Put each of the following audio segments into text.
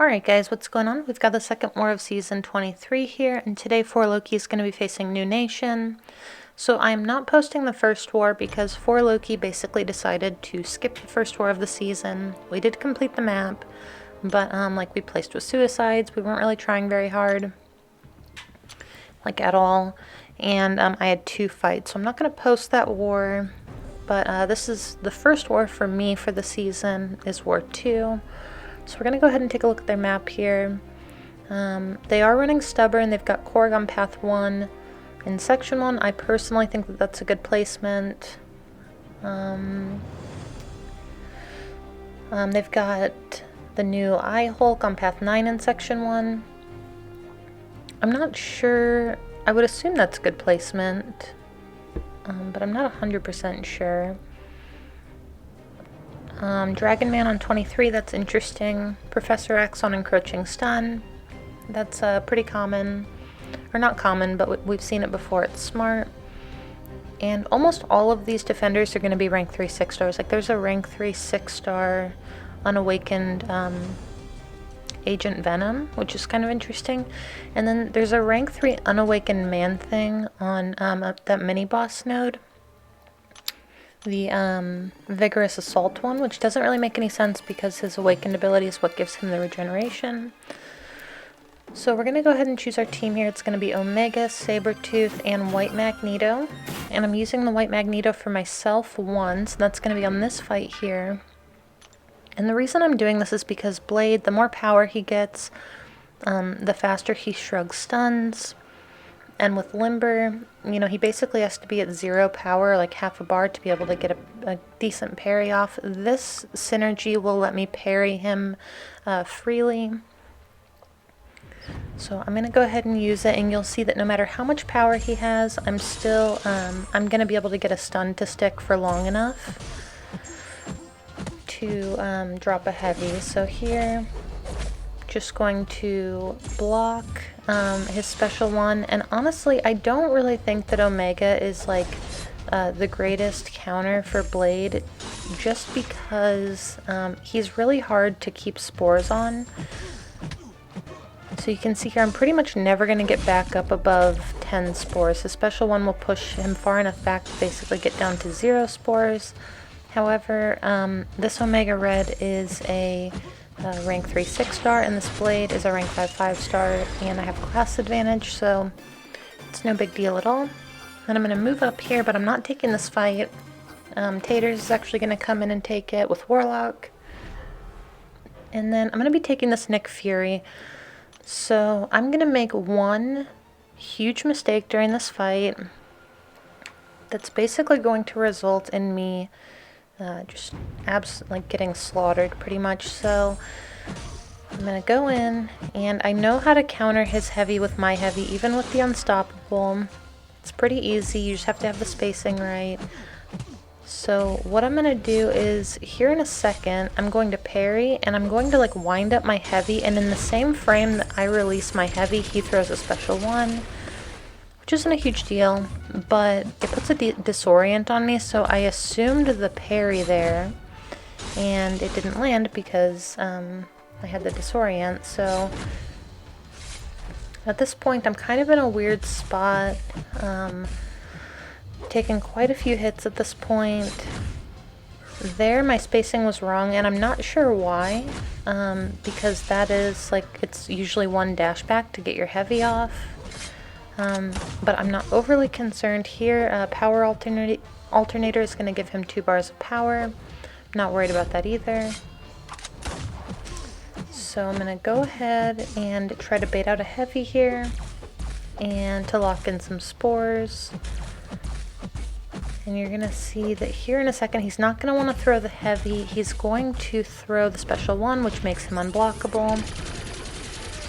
Alright guys, what's going on? We've got the second war of season 23 here, and today Loki is going to be facing NewN. So I'm not posting the first war because Loki basically decided to skip the first war of the season. We did complete the map, but we placed with suicides. We weren't really trying very hard, like at all. And I had 2 fights, so I'm not going to post that war. But this is the first war for me for the season, is War 2. So we're going to go ahead and take a look at their map here. They are running Stubborn. They've got Korg on Path 1. In Section 1, I personally think that that's a good placement. They've got the new Hulk on Path 9 in Section 1. I'm not sure. I would assume that's a good placement, but I'm not 100% sure. Dragon Man on 23, that's interesting. Professor X on Encroaching Stun. That's pretty common. Or not common, but we've seen it before. It's smart. And almost all of these defenders are going to be rank 3 6-stars. Like there's a rank 3 6-star unawakened Agent Venom, which is kind of interesting. And then there's a rank 3 unawakened ManThing on that mini-boss node. The Vigorous Assault one, which doesn't really make any sense because his awakened ability is what gives him the regeneration. So we're going to go ahead and choose our team here. It's going to be Omega, Sabretooth, and White Magneto. And I'm using the White Magneto for myself once. That's going to be on this fight here. And the reason I'm doing this is because Blade, the more power he gets, the faster he shrugs stuns. And with Limber, you know, he basically has to be at 0 power, like half a bar, to be able to get a decent parry off. This synergy will let me parry him freely. So I'm going to go ahead and use it, and you'll see that no matter how much power he has, I'm still, I'm going to be able to get a stun to stick for long enough to drop a heavy. So here, just going to block his special one, and honestly I don't really think that Omega is like the greatest counter for Blade, just because he's really hard to keep spores on. So you can see here I'm pretty much never going to get back up above 10 spores. His special one will push him far enough back to basically get down to 0 spores. However, this Omega Red is a rank 3 6-star, and this Blade is a rank 5 5-star, and I have class advantage, so it's no big deal at all. And I'm going to move up here, but I'm not taking this fight. Taters is actually going to come in and take it with Warlock. And then I'm going to be taking this Nick Fury. So I'm going to make one huge mistake during this fight that's basically going to result in me just getting slaughtered pretty much. So I'm going to go in, and I know how to counter his heavy with my heavy, even with the unstoppable. It's pretty easy, you just have to have the spacing right. So what I'm going to do is, here in a second, I'm going to parry, and I'm going to like wind up my heavy, and in the same frame that I release my heavy, he throws a special one. Which isn't a huge deal, but it puts a disorient on me, so I assumed the parry there, and it didn't land because I had the disorient. So at this point I'm kind of in a weird spot, taking quite a few hits at this point. There my spacing was wrong, and I'm not sure why, because that is like, it's usually one dash back to get your heavy off. But I'm not overly concerned here. Power alternator is going to give him 2 bars of power. Not worried about that either. So I'm going to go ahead and try to bait out a heavy here, and to lock in some spores. And you're going to see that here in a second he's not going to want to throw the heavy. He's going to throw the special one, which makes him unblockable.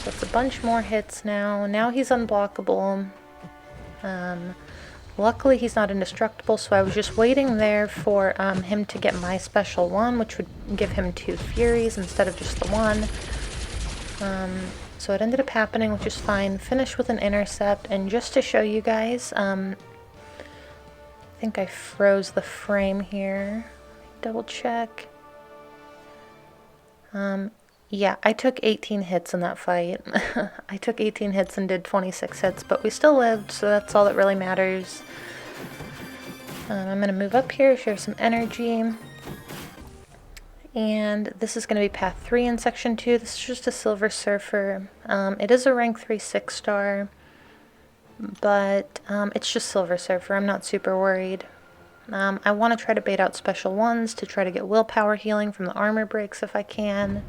So it's a bunch more hits now. Now he's unblockable. Luckily he's not indestructible, so I was just waiting there for him to get my special one, which would give him 2 Furies instead of just the one. So it ended up happening, which is fine. Finish with an intercept, and just to show you guys, I think I froze the frame here. Double check. Yeah, I took 18 hits in that fight. I took 18 hits and did 26 hits, but we still lived, so that's all that really matters. I'm going to move up here, share some energy. And this is going to be path 3 in section 2. This is just a Silver Surfer. It is a rank 3 6-star, but it's just Silver Surfer. I'm not super worried. I want to try to bait out special ones to try to get willpower healing from the armor breaks if I can.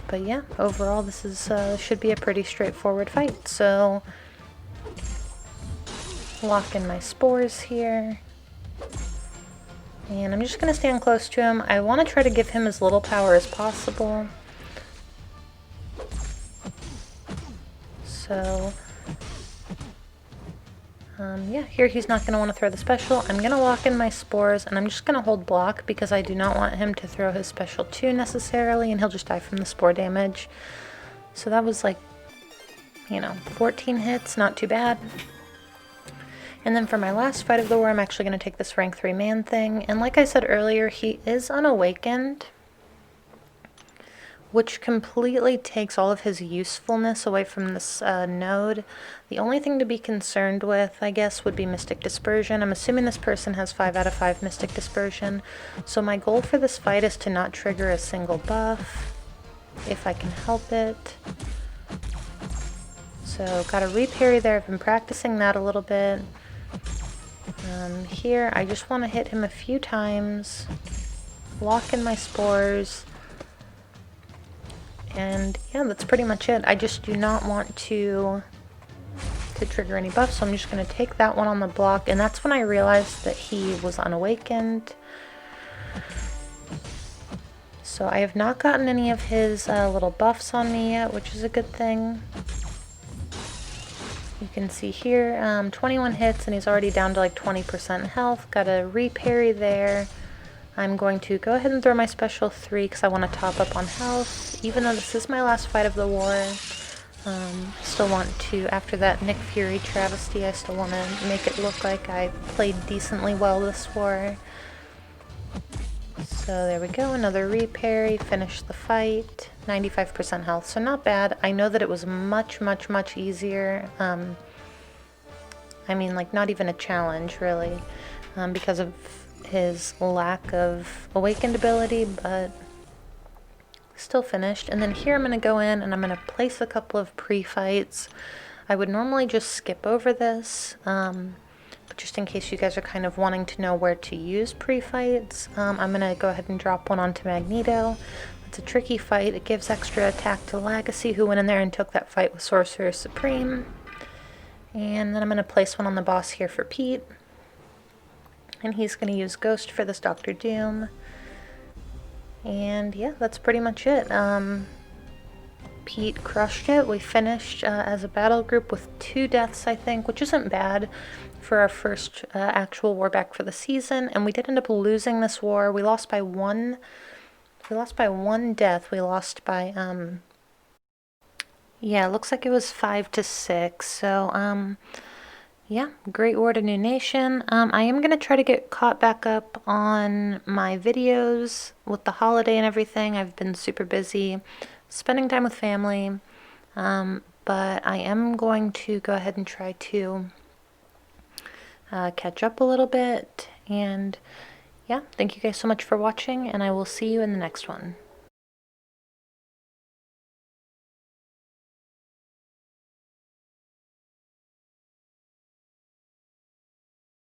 But yeah, overall this is should be a pretty straightforward fight. So lock in my spores here. And I'm just going to stand close to him. I want to try to give him as little power as possible. So, yeah, here he's not going to want to throw the special. I'm going to lock in my spores, and I'm just going to hold block because I do not want him to throw his special too necessarily, and he'll just die from the spore damage. So that was like, 14 hits, not too bad. And then for my last fight of the war, I'm actually going to take this rank 3 ManThing. And like I said earlier, he is unawakened, which completely takes all of his usefulness away from this node. The only thing to be concerned with, I guess, would be Mystic Dispersion. I'm assuming this person has 5 out of 5 Mystic Dispersion. So my goal for this fight is to not trigger a single buff, if I can help it. So got a reparry there. I've been practicing that a little bit. Here, I just want to hit him a few times, lock in my spores, and yeah, that's pretty much it. I just do not want to trigger any buffs, so I'm just going to take that one on the block, and that's when I realized that he was unawakened. So I have not gotten any of his little buffs on me yet, which is a good thing. You can see here, 21 hits, and he's already down to like 20% health. Got a reparry there. I'm going to go ahead and throw my special 3 because I want to top up on health. Even though this is my last fight of the war, I still want to, after that Nick Fury travesty, I still want to make it look like I played decently well this war. So there we go, another reparry, finish the fight, 95% health, so not bad. I know that it was much easier. I mean, like, not even a challenge, really, because of his lack of awakened ability, but still finished. And then here I'm going to go in and I'm going to place a couple of pre-fights. I would normally just skip over this, but just in case you guys are kind of wanting to know where to use pre-fights, I'm going to go ahead and drop one onto Magneto. It's a tricky fight. It gives extra attack to Legacy, who went in there and took that fight with Sorcerer Supreme. And then I'm going to place one on the boss here for Pete. And he's going to use Ghost for this Dr. Doom. And yeah, that's pretty much it. Pete crushed it. We finished as a battle group with 2 deaths, I think, which isn't bad for our first actual war back for the season. And we did end up losing this war. We lost by one death. We lost by yeah, it looks like it was 5-6. So yeah, great war to New Nation. I am going to try to get caught back up on my videos with the holiday and everything. I've been super busy spending time with family, but I am going to go ahead and try to catch up a little bit. And yeah, thank you guys so much for watching, and I will see you in the next one.